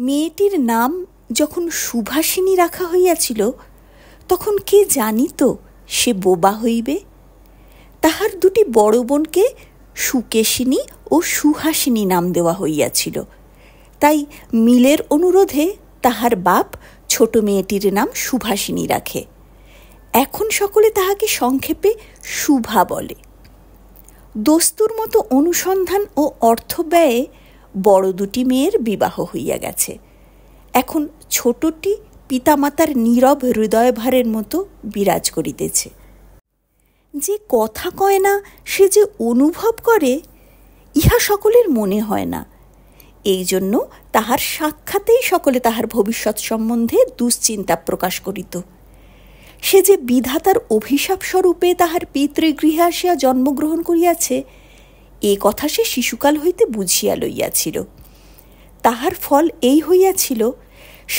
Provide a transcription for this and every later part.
মেয়েটির নাম যখন সুভাষিনী রাখা হইয়াছিল, তখন কে জানিত সে বোবা হইবে? তাহার দুটি বড় বোনকে সুকেশিনী ও সুহাসিনী নাম দেওয়া হইয়াছিল। তাই মিলের অনুরোধে তাহার বাপ ছোট মেয়েটির নাম সুভাষিনী রাখে। এখন সকলে তাহাকে সংক্ষেপে শুভা বলে। দস্তুর মতো অনুসন্ধান ও অর্থ ব্যয়ে বড় দুটি মেয়ের বিবাহ হইয়া গেছে। এখন ছোটটি পিতামাতার নীরব হৃদয়ভারের মতো বিরাজ করিতেছে। যে কথা কয় না, সে যে অনুভব করে, ইহা সকলের মনে হয় না। এই জন্য তাহার সাক্ষাতেই সকলে তাহার ভবিষ্যৎ সম্বন্ধে দুশ্চিন্তা প্রকাশ করিত। সে যে বিধাতার অভিশাপ স্বরূপে তাহার পিতৃগৃহে আসিয়া জন্মগ্রহণ করিয়াছে, এ কথা সে শিশুকাল হইতে বুঝিয়া লইয়াছিল। তাহার ফল এই হইয়াছিল,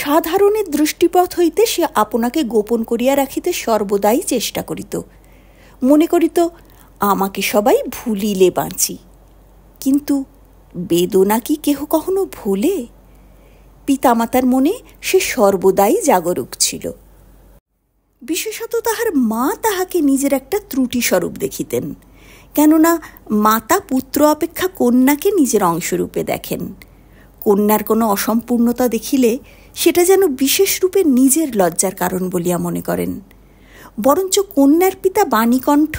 সাধারণের দৃষ্টিপথ হইতে সে আপনাকে গোপন করিয়া রাখিতে সর্বদাই চেষ্টা করিত। মনে করিত, আমাকে সবাই ভুলিলে বাঁচি। কিন্তু বেদনা কি কেহ কখনো ভোলে? পিতামাতার মনে সে সর্বদাই জাগরুক ছিল। বিশেষত তাহার মা তাহাকে নিজের একটা ত্রুটি স্বরূপ দেখিতেন, কেননা মাতা পুত্র অপেক্ষা কন্যাকে নিজের অংশরূপে দেখেন। কন্যার কোনো অসম্পূর্ণতা দেখিলে সেটা যেন বিশেষ রূপে নিজের লজ্জার কারণ বলিয়া মনে করেন। বরঞ্চ কন্যার পিতা বাণীকণ্ঠ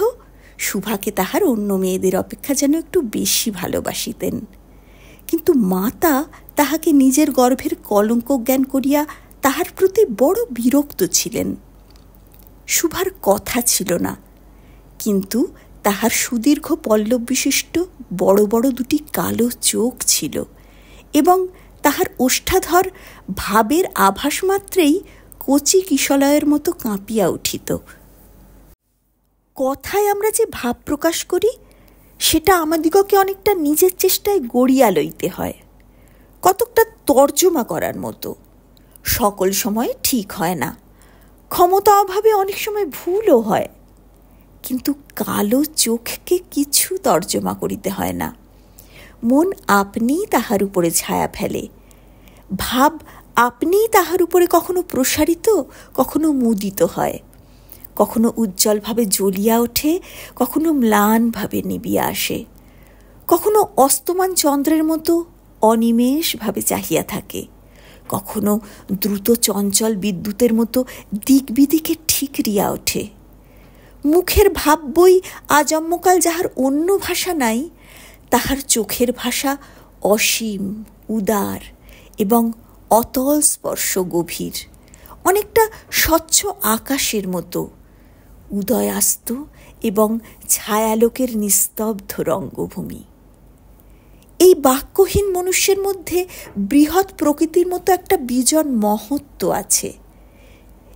শুভাকে তাহার অন্য মেয়েদের অপেক্ষা যেন একটু বেশি ভালোবাসিতেন। কিন্তু মাতা তাহাকে নিজের গর্ভের কলঙ্ক জ্ঞান করিয়া তাহার প্রতি বড় বিরক্ত ছিলেন। শুভার কথা ছিল না, কিন্তু তাহার সুদীর্ঘ পল্লব বিশিষ্ট বড় বড় দুটি কালো চোখ ছিল, এবং তাহার ওষ্ঠাধর ভাবের আভাস মাত্রেই কচি কিশলয়ের মতো কাঁপিয়া উঠিত। কথায় আমরা যে ভাব প্রকাশ করি, সেটা আমাদিগকে অনেকটা নিজের চেষ্টায় গড়িয়া লইতে হয়, কতকটা তর্জমা করার মতো। সকল সময় ঠিক হয় না, ক্ষমতা অভাবে অনেক সময় ভুলও হয়। কিন্তু কালো চোখকে কিছু তর্জমা করিতে হয় না। মন আপনিই তাহার উপরে ছায়া ফেলে, ভাব আপনিই তাহার উপরে কখনো প্রসারিত, কখনো মুদিত হয়, কখনো উজ্জ্বলভাবে জ্বলিয়া ওঠে, কখনো ম্লানভাবে নিবিয়া আসে, কখনো অস্তমান চন্দ্রের মতো অনিমেষভাবে চাহিয়া থাকে, কখনো দ্রুত চঞ্চল বিদ্যুতের মতো দিক বিদিকে ঠিকরিয়া ওঠে। মুখের ভাব বই আজন্মকাল যাহার অন্য ভাষা নাই, তাহার চোখের ভাষা অসীম, উদার এবং অতল স্পর্শ গভীর, অনেকটা স্বচ্ছ আকাশের মতো উদয়াস্ত এবং ছায়ালোকের নিস্তব্ধ রঙ্গভূমি। এই বাক্যহীন মনুষ্যের মধ্যে বৃহৎ প্রকৃতির মতো একটা বিজন মহত্ব আছে।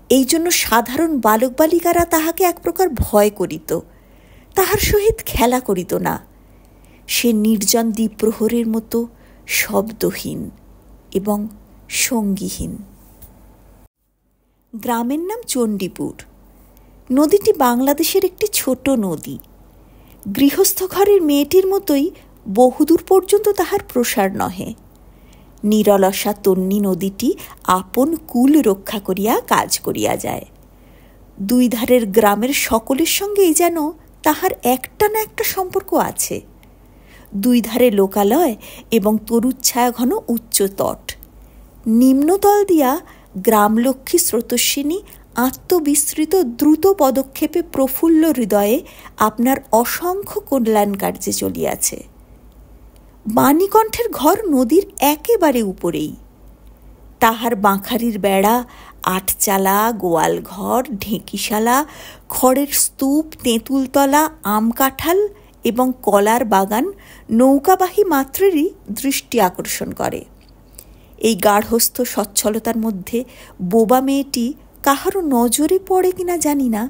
এই জন্য সাধারণ বালক বালিকারা তাহাকে এক প্রকার ভয় করিত, তাহার সহিত খেলা করিত না। সে নির্জন দ্বীপ্রহরের মতো শব্দহীন এবং সঙ্গীহীন। গ্রামের নাম চণ্ডীপুর। নদীটি বাংলাদেশের একটি ছোট নদী। গৃহস্থ ঘরের মেয়েটির মতোই বহুদূর পর্যন্ত তাহার প্রসার নহে। নিরলসা তন্নী নদীটি আপন কুল রক্ষা করিয়া কাজ করিয়া যায়। দুই ধারের গ্রামের সকলের সঙ্গেই যেন তাহার একটা না একটা সম্পর্ক আছে। দুই ধারে লোকালয় এবং তরুচ্ছায়া ঘন উচ্চ তট। নিম্নতল দিয়া গ্রামলক্ষ্মী স্রোতস্বিনী আত্মবিস্তৃত দ্রুত পদক্ষেপে প্রফুল্ল হৃদয়ে আপনার অসংখ্য কল্যাণ কার্যে চলিয়াছে। বাণীকণ্ঠের ঘর নদীর একেবারে উপরেই। তাহার বাঁখারির বেড়া, আটচালা, গোয়ালঘর, ঢেঁকিশালা, খড়ের স্তূপ, তেঁতুলতলা, আম কাঁঠাল এবং কলার বাগান নৌকাবাহী মাত্রেরই দৃষ্টি আকর্ষণ করে। এই গার্হস্থ সচ্ছলতার মধ্যে বোবা মেয়েটি কাহারও নজরে পড়ে কিনা জানি না,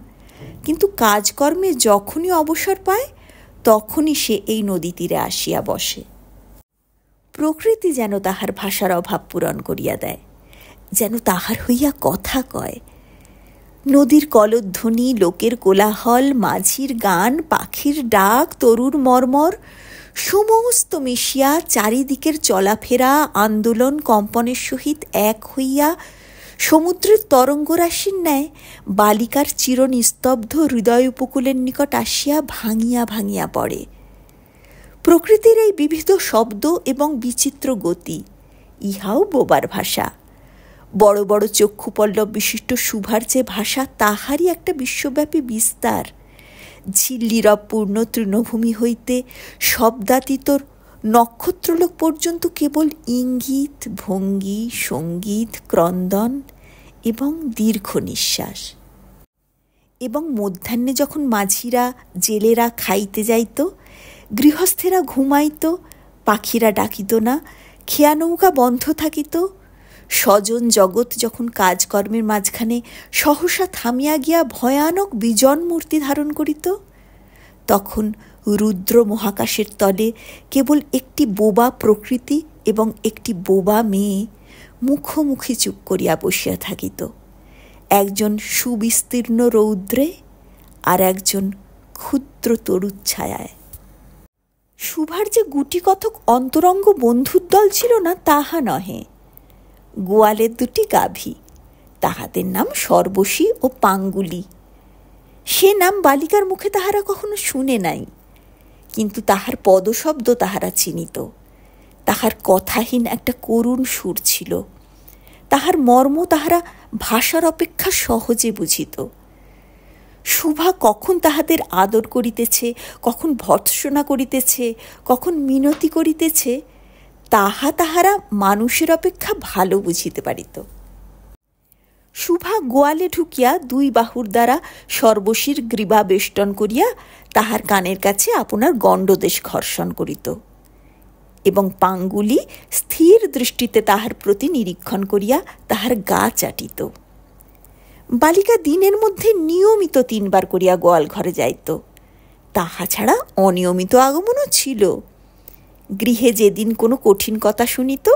কিন্তু কাজকর্মে যখনই অবসর পায় তখনই সে এই নদী তীরে আসিয়া বসে। প্রকৃতি যেন তাহার ভাষার অভাব পূরণ করিয়া দেয়, যেন তাহার হইয়া কথা কয়। নদীর কলধ্বনি, লোকের কোলাহল, মাঝির গান, পাখির ডাক, তরুর মর্মর সমস্ত মিশিয়া চারিদিকের চলাফেরা আন্দোলন কম্পনের সহিত এক হইয়া সমুদ্রের তরঙ্গরাশির ন্যায় বালিকার চিরনিস্তব্ধ হৃদয় উপকূলের নিকট আসিয়া ভাঙিয়া ভাঙিয়া পড়ে। প্রকৃতির এই বিবিধ শব্দ এবং বিচিত্র গতি, ইহাও বোবার ভাষা। বড় বড় চক্ষুপল্লব বিশিষ্ট শুভার যে ভাষা, তাহারই একটা বিশ্বব্যাপী বিস্তার। ঝিল্লিরব পূর্ণ তৃণভূমি হইতে শব্দাতীত নক্ষত্রলোক পর্যন্ত কেবল ইঙ্গিত, ভঙ্গি, সঙ্গীত, ক্রন্দন এবং দীর্ঘ নিঃশ্বাস। এবং মধ্যাহ্নে যখন মাঝিরা জেলেরা খাইতে যাইত, গৃহস্থেরা ঘুমাইত, পাখিরা ডাকিত না, খেয়া নৌকা বন্ধ থাকিত, স্বজন জগৎ যখন কাজকর্মের মাঝখানে সহসা থামিয়া গিয়া ভয়ানক বিজন মূর্তি ধারণ করিত, তখন রুদ্র মহাকাশের তলে কেবল একটি বোবা প্রকৃতি এবং একটি বোবা মেয়ে মুখোমুখি চুপ করিয়া বসিয়া থাকিত, একজন সুবিস্তীর্ণ রৌদ্রে আর একজন ক্ষুদ্র তরুচ্ছায়ায়। শুভার যে গুটি কথক অন্তরঙ্গ বন্ধুর দল ছিল না তাহা নহে। গোয়ালের দুটি গাভী, তাহাদের নাম সর্বশী ও পাঙ্গুলি। সে নাম বালিকার মুখে তাহারা কখনো শুনে নাই, কিন্তু তাহার পদশব্দ তাহারা চিনিত। তাহার কথাহীন একটা করুণ সুর ছিল, তাহার মর্ম তাহারা ভাষার অপেক্ষা সহজে বুঝিত। শুভা কখন তাহাদের আদর করিতেছে, কখন ভর্ৎসনা করিতেছে, কখন মিনতি করিতেছে, তাহারা মানুষের অপেক্ষা ভালো বুঝিতে পারিত। শুভা গোয়ালে ঢুকিয়া দুই বাহুর দ্বারা সর্বশীর গ্রীবা বেষ্টন করিয়া তাহার কানের কাছে আপনার গণ্ডদেশ ঘর্ষণ করিত, এবং পাঙ্গুলি স্থির দৃষ্টিতে তাহার প্রতি নিরীক্ষণ করিয়া তাহার গা চাটিত। বালিকা দিনের মধ্যে নিয়মিত 3 বার করিয়া গোয়াল ঘরে যাইত। তাহা ছাড়া অনিয়মিত আগমনও ছিল। গৃহে যেদিন কোনো কঠিন কথা শুনিত,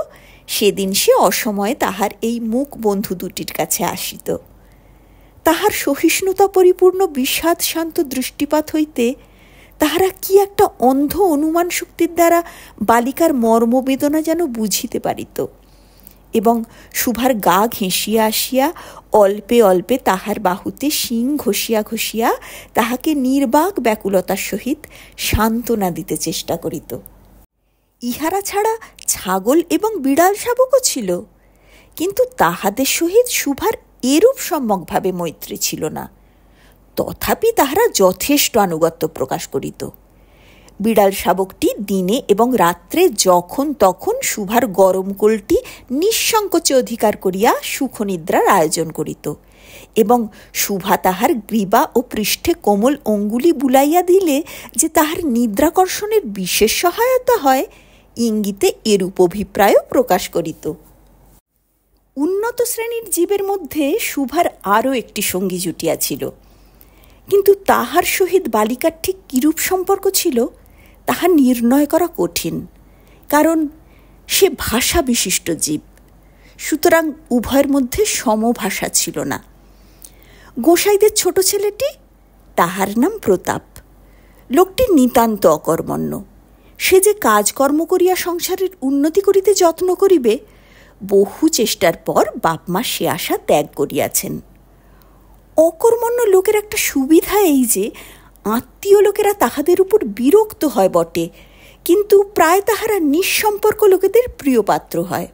সেদিন সে অসময়ে তাহার এই মুখ বন্ধু দুটির কাছে আসিত। তাহার সহিষ্ণুতা পরিপূর্ণ বিষাদ শান্ত দৃষ্টিপাত হইতে তাহারা কি একটা অন্ধ অনুমান শক্তির দ্বারা বালিকার মর্মবেদনা যেন বুঝিতে পারিত, এবং শুভার গা ঘেঁষিয়া আসিয়া অল্পে অল্পে তাহার বাহুতে শিং ঘষিয়া ঘষিয়া তাহাকে নির্বাক ব্যাকুলতার সহিত সান্ত্বনা দিতে চেষ্টা করিত। ইহারা ছাড়া ছাগল এবং বিড়াল শাবকও ছিল, কিন্তু তাহাদের সহিত শুভার এরূপ সম্যকভাবে মৈত্রী ছিল না। তথাপি তাহারা যথেষ্ট আনুগত্য প্রকাশ করিত। বিড়াল শাবকটি দিনে এবং রাত্রে যখন তখন শুভার গরম কোলটি নিঃসংকোচে অধিকার করিয়া সুখনিদ্রার আয়োজন করিত, এবং শুভা তাহার গ্রীবা ও পৃষ্ঠে কোমল অঙ্গুলি বুলাইয়া দিলে যে তাহার নিদ্রাকর্ষণের বিশেষ সহায়তা হয়, ইঙ্গিতে এরূপ অভিপ্রায়ও প্রকাশ করিত। উন্নত শ্রেণীর জীবের মধ্যে শুভার আরও একটি সঙ্গী জুটিয়াছিল, কিন্তু তাহার সহিত বালিকার ঠিক কিরূপ সম্পর্ক ছিল তাহা নির্ণয় করা কঠিন, কারণ সে ভাষা বিশিষ্ট জীব। সুতরাং উভয়ের মধ্যে সমভাষা ছিল না। গোসাইদের ছোট ছেলেটি, তাহার নাম প্রতাপ। লোকটি নিতান্ত অকর্মণ্য। সে যে কাজকর্ম করিয়া সংসারের উন্নতি করিতে যত্ন করিবে, বহু চেষ্টার পর বাপমা সে আশা ত্যাগ করিয়াছেন। অকর্মণ্য লোকের একটা সুবিধা এই যে আত্মীয় লোকেরা তাহাদের উপর বিরক্ত হয় বটে, কিন্তু প্রায় তাহারা নিঃসম্পর্ক লোকেদের প্রিয় পাত্র হয়,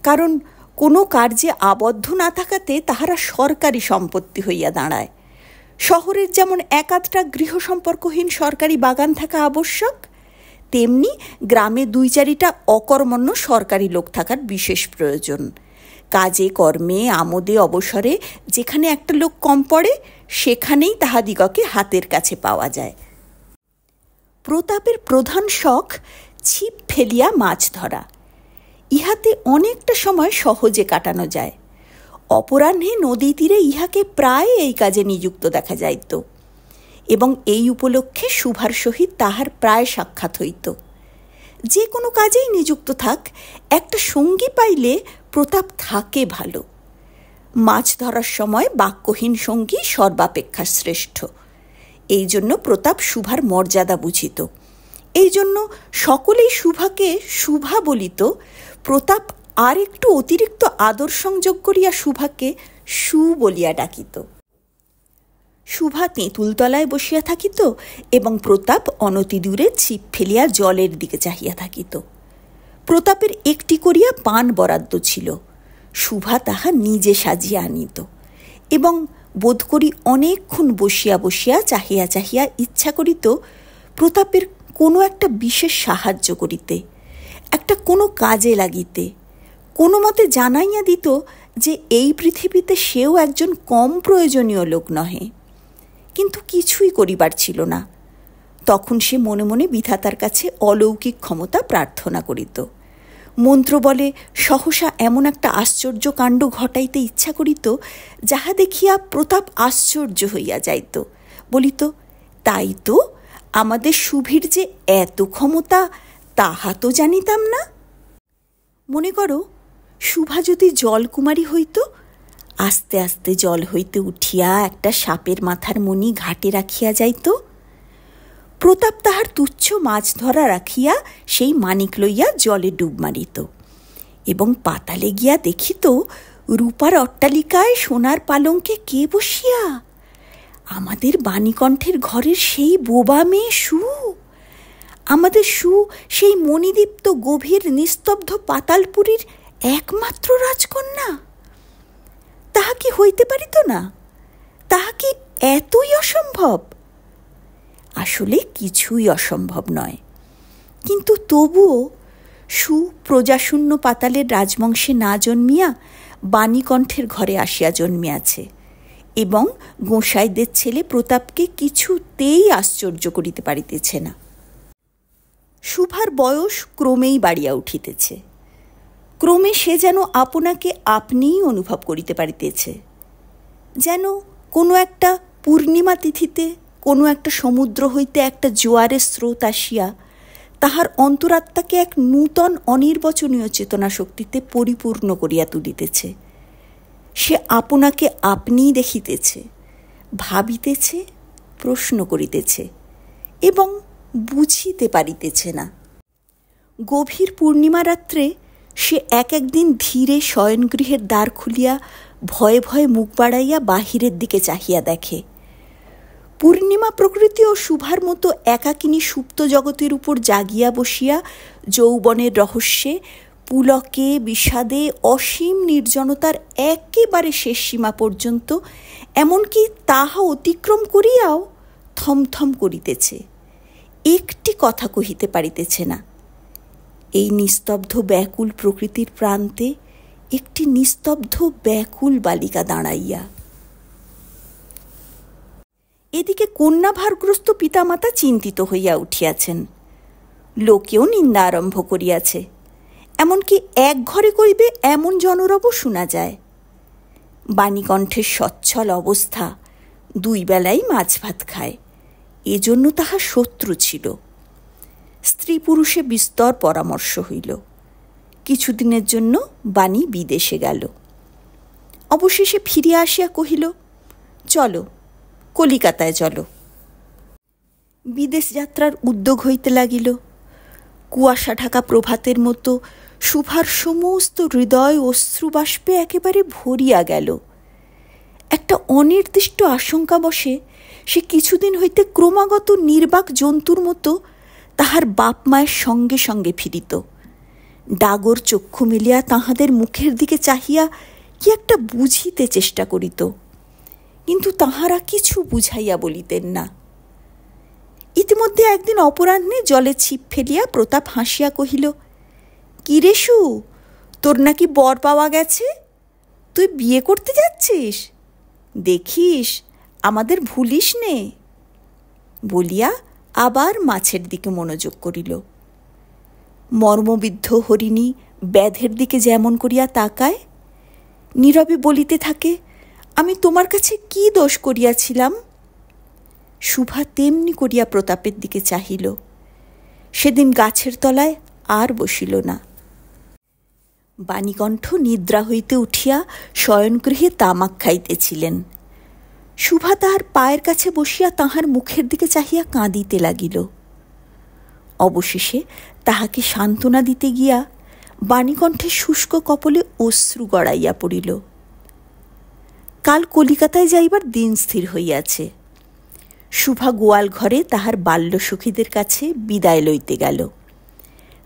কারণ কোনো কার্যে আবদ্ধ না থাকাতে তাহারা সরকারি সম্পত্তি হইয়া দাঁড়ায়। শহরের যেমন 1-8টা গৃহ সম্পর্কহীন সরকারি বাগান থাকা আবশ্যক, তেমনি গ্রামে 2-4টা অকর্মণ্য সরকারি লোক থাকার বিশেষ প্রয়োজন। কাজে কর্মে আমোদে অবসরে যেখানে একটা লোক কম পড়ে, সেখানেই তাহাদিগকে হাতের কাছে পাওয়া যায়। প্রতাপের প্রধান শখ ছিপ ফেলিয়া মাছ ধরা। ইহাতে অনেকটা সময় সহজে কাটানো যায়। অপরাহ্নে নদী তীরে ইহাকে প্রায় এই কাজে নিযুক্ত দেখা যাইত, এবং এই উপলক্ষে শুভার সহিত তাহার প্রায় সাক্ষাৎ হইত। যে কোনো কাজেই নিযুক্ত থাক, একটা সঙ্গী পাইলে প্রতাপ থাকে ভালো। মাছ ধরার সময় বাক্যহীন সঙ্গী সর্বাপেক্ষা শ্রেষ্ঠ। এই জন্য প্রতাপ শুভার মর্যাদা বুঝিত, এই জন্য সকলেই শুভাকে শুভা বলিত। প্রতাপ আর একটু অতিরিক্ত আদর সংযোগ করিয়া শুভাকে সু বলিয়া ডাকিত। শুভা তেঁতুলতলায় বসিয়া থাকিত এবং প্রতাপ অনতিদূরে ছিপ ফেলিয়া জলের দিকে চাহিয়া থাকিত। প্রতাপের একটি করিয়া পান বরাদ্দ ছিল, শুভা তাহা নিজে সাজিয়া আনিত এবং বোধ করি অনেকক্ষণ বসিয়া বসিয়া চাহিয়া চাহিয়া ইচ্ছা করিত প্রতাপের কোনো একটা বিশেষ সাহায্য করিতে, একটা কোনো কাজে লাগিতে, কোনো মতে জানাইয়া দিত যে এই পৃথিবীতে সেও একজন কম প্রয়োজনীয় লোক নহে। কিন্তু কিছুই করিবার ছিল না। তখন সে মনে মনে বিধাতার কাছে অলৌকিক ক্ষমতা প্রার্থনা করিত। মন্ত্র বলে সহসা এমন একটা আশ্চর্য কাণ্ড ঘটাইতে ইচ্ছা করিত, যাহা দেখিয়া প্রতাপ আশ্চর্য হইয়া যাইত, বলিত, তাই তো, আমাদের শুভির যে এত ক্ষমতা তাহা তো জানিতাম না। মনে করো, শুভা যদি জলকুমারী হইত, আস্তে আস্তে জল হইতে উঠিয়া একটা সাপের মাথার মণি ঘাটে রাখিয়া যাইত। প্রতাপ তাহার তুচ্ছ মাছ ধরা রাখিয়া সেই মানিক লইয়া জলে ডুব মারিত এবং পাতালে গিয়া দেখিত রূপার অট্টালিকায় সোনার পালঙ্কে কে বসিয়া? আমাদের বাণীকণ্ঠের ঘরের সেই বোবা মেয়ে সু। আমাদের সু সেই মণিদীপ্ত গভীর নিস্তব্ধ পাতালপুরীর একমাত্র রাজকন্যা। তাহা কি হইতে পারিত না? তাহা কি এতই অসম্ভব? আসলে কিছুই অসম্ভব নয়, কিন্তু তবুও সু প্রজাশূন্য পাতালের রাজবংশে না জন্মিয়া বাণীকণ্ঠের ঘরে আসিয়া জন্মিয়াছে এবং গোসাইদের ছেলে প্রতাপকে কিছুতেই আশ্চর্য করিতে পারিতেছে না। শুভার বয়স ক্রমেই বাড়িয়া উঠিতেছে। ক্রমে সে যেন আপনাকে আপনিই অনুভব করিতে পারিতেছে, যেন কোনো একটা পূর্ণিমা তিথিতে কোনো একটা সমুদ্র হইতে একটা জোয়ারের স্রোত আসিয়া তাহার অন্তরাত্মাকে এক নূতন অনির্বচনীয় চেতনা শক্তিতে পরিপূর্ণ করিয়া তুলিতেছে। সে আপনাকে আপনিই দেখিতেছে, ভাবিতেছে, প্রশ্ন করিতেছে এবং বুঝিতে পারিতেছে না। গভীর পূর্ণিমা রাত্রে সে একদিন ধীরে শয়নগৃহের দ্বার খুলিয়া ভয়ে ভয়ে মুখ বাড়াইয়া বাহিরের দিকে চাহিয়া দেখে। পূর্ণিমা প্রকৃতি ও শুভার মতো একাকিনী সুপ্ত জগতের উপর জাগিয়া বসিয়া যৌবনের রহস্যে, পুলকে, বিষাদে, অসীম নির্জনতার একেবারে শেষ সীমা পর্যন্ত, এমনকি তাহা অতিক্রম করিয়াও থমথম করিতেছে, একটি কথা কহিতে পারিতেছে না। এই নিস্তব্ধ ব্যাকুল প্রকৃতির প্রান্তে একটি নিস্তব্ধ ব্যাকুল বালিকা দাঁড়াইয়া। এদিকে কন্যাভারগ্রস্ত পিতামাতা চিন্তিত হইয়া উঠিয়াছেন। লোকেও নিন্দা আরম্ভ করিয়াছে, এমনকি এক ঘরে করিবে এমন জনরবও শোনা যায়। বাণীকণ্ঠের সচ্ছল অবস্থা, দুই বেলাই মাছ ভাত খায়, এজন্য তাহার শত্রু ছিল। স্ত্রী পুরুষে বিস্তর পরামর্শ হইল। কিছুদিনের জন্য বাণী বিদেশে গেল। অবশেষে ফিরিয়া আসিয়া কহিল, চলো, কলিকাতায় চলো। বিদেশ যাত্রার উদ্যোগ হইতে লাগিল। কুয়াশা ঢাকা প্রভাতের মতো শুভার সমস্ত হৃদয় অশ্রুবাষ্পে একেবারে ভরিয়া গেল। একটা অনির্দিষ্ট আশঙ্কা বসে সে কিছুদিন হইতে ক্রমাগত নির্বাক জন্তুর মতো তাহার বাপ মায়ের সঙ্গে সঙ্গে ফিরিত। ডাগর চক্ষু মিলিয়া তাহাদের মুখের দিকে চাহিয়া কি একটা বুঝিতে চেষ্টা করিত, কিন্তু তাহারা কিছু বুঝাইয়া বলিতেন না। ইতিমধ্যে একদিন অপরাহ্নে জলে ছিপ ফেলিয়া প্রতাপ হাসিয়া কহিল, কি রে সু, তোর নাকি বর পাওয়া গেছে? তুই বিয়ে করতে যাচ্ছিস? দেখিস, আমাদের ভুলিস নে। বলিয়া আবার মাছের দিকে মনোযোগ করিল। মর্মবিদ্ধ হরিণী ব্যাধের দিকে যেমন করিয়া তাকায়, নীরবে বলিতে থাকে, আমি তোমার কাছে কি দোষ করিয়াছিলাম? শুভা তেমনি করিয়া প্রতাপের দিকে চাহিল। সেদিন গাছের তলায় আর বসিল না। বাণীকণ্ঠ নিদ্রা হইতে উঠিয়া শয়নগৃহে তামাক খাইতেছিলেন। শুভা তাহার পায়ের কাছে বসিয়া তাহার মুখের দিকে চাহিয়া কাঁদিতে লাগিল। অবশেষে তাহাকে সান্ত্বনা দিতে গিয়া বাণীকণ্ঠে শুষ্ক কপলে অশ্রু গড়াইয়া পড়িল। কাল কলিকাতায় যাইবার দিন স্থির হইয়াছে। শুভা গোয়াল ঘরে তাহার বাল্যসখীদের কাছে বিদায় লইতে গেল।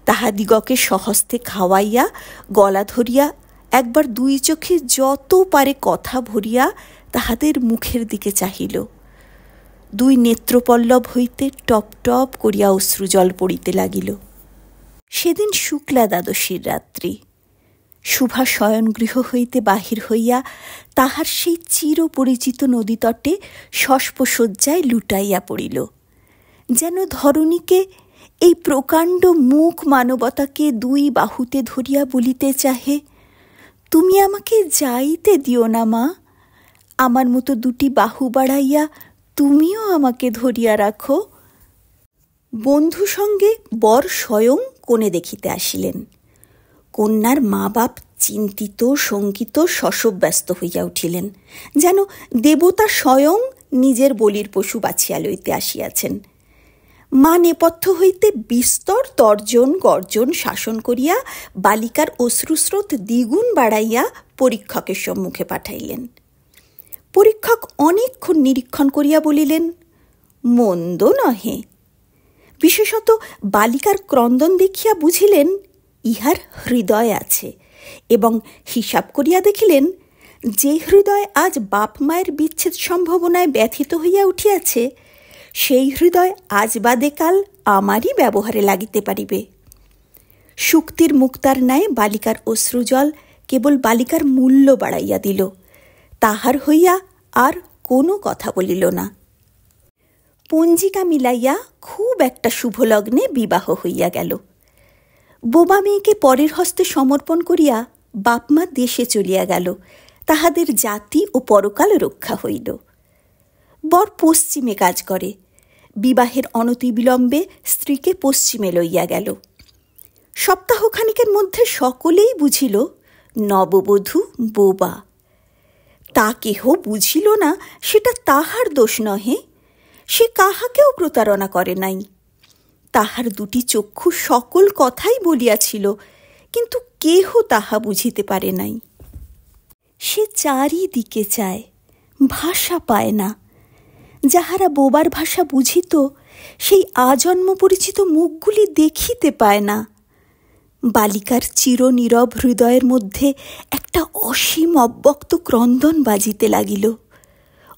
তাহাদিগকে স্বহস্তে খাওয়াইয়া গলা ধরিয়া একবার দুই চোখে যত পারে কথা ভরিয়া তাহাদের মুখের দিকে চাহিল। দুই নেত্রপল্লব হইতে টপ টপ করিয়া অশ্রুজল পড়িতে লাগিল। সেদিন শুক্লা দ্বাদশীর রাত্রি। শুভা শয়নগৃহ হইতে বাহির হইয়া তাহার সেই চিরপরিচিত নদীতটে শস্পশয্যায় লুটাইয়া পড়িল। যেন ধরণীকে, এই প্রকাণ্ড মুখ মানবতাকে দুই বাহুতে ধরিয়া বলিতে চাহে, তুমি আমাকে যাইতে দিও না মা, আমার মতো দুটি বাহু বাড়াইয়া তুমিও আমাকে ধরিয়া রাখো। বন্ধু সঙ্গে বর স্বয়ং কনে দেখিতে আসিলেন। কন্যার মা বাপ চিন্তিত শঙ্কিত শশব্যস্ত হইয়া উঠিলেন, যেন দেবতা স্বয়ং নিজের বলির পশু বাছিয়া লইতে আসিয়াছেন। মা নেপথ্য হইতে বিস্তর তর্জন গর্জন শাসন করিয়া বালিকার অশ্রুস্রোত দ্বিগুণ বাড়াইয়া পরীক্ষকের সম্মুখে পাঠাইলেন। পরীক্ষক অনেকক্ষণ নিরীক্ষণ করিয়া বলিলেন, মন্দ নহে। বিশেষত বালিকার ক্রন্দন দেখিয়া বুঝিলেন ইহার হৃদয় আছে, এবং হিসাব করিয়া দেখিলেন যে হৃদয় আজ বাপ মায়ের বিচ্ছেদ সম্ভাবনায় ব্যথিত হইয়া উঠিয়াছে, সেই হৃদয় আজ বাদে কাল আমারই ব্যবহারে লাগিতে পারিবে। শুক্তির মুক্তার ন্যায় বালিকার অশ্রুজল কেবল বালিকার মূল্য বাড়াইয়া দিল, তাহার হইয়া আর কোনো কথা বলিল না। পঞ্জিকা মিলাইয়া খুব একটা শুভলগ্নে বিবাহ হইয়া গেল। বোবা মেয়েকে পরের হস্তে সমর্পণ করিয়া বাপমা দেশে চলিয়া গেল, তাহাদের জাতি ও পরকাল রক্ষা হইল। বর পশ্চিমে কাজ করে, বিবাহের অনতিবিলম্বে স্ত্রীকে পশ্চিমে লইয়া গেল। সপ্তাহখানিকের মধ্যে সকলেই বুঝিল নববধূ বোবা। তা কেহ বুঝিল না সেটা তাহার দোষ নহে, সে কাহাকেও প্রতারণা করে নাই। তাহার দুটি চক্ষু সকল কথাই বলিয়াছিল, কিন্তু কেহ তাহা বুঝিতে পারে নাই। সে চারিদিকে চায়, ভাষা পায় না। যাহারা বোবার ভাষা বুঝিত, সেই আজন্ম পরিচিত মুখগুলি দেখিতে পায় না। বালিকার চিরনীরব হৃদয়ের মধ্যে একটা অসীম অব্যক্ত ক্রন্দন বাজিতে লাগিল।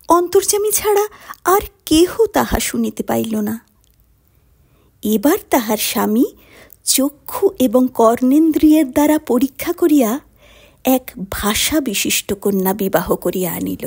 অন্তর্যামী ছাড়া আর কেহ তাহা শুনিতে পাইল না। এবার তাহার স্বামী চক্ষু এবং কর্ণেন্দ্রিয়ের দ্বারা পরীক্ষা করিয়া এক ভাষা বিশিষ্ট কন্যা বিবাহ করিয়া আনিল।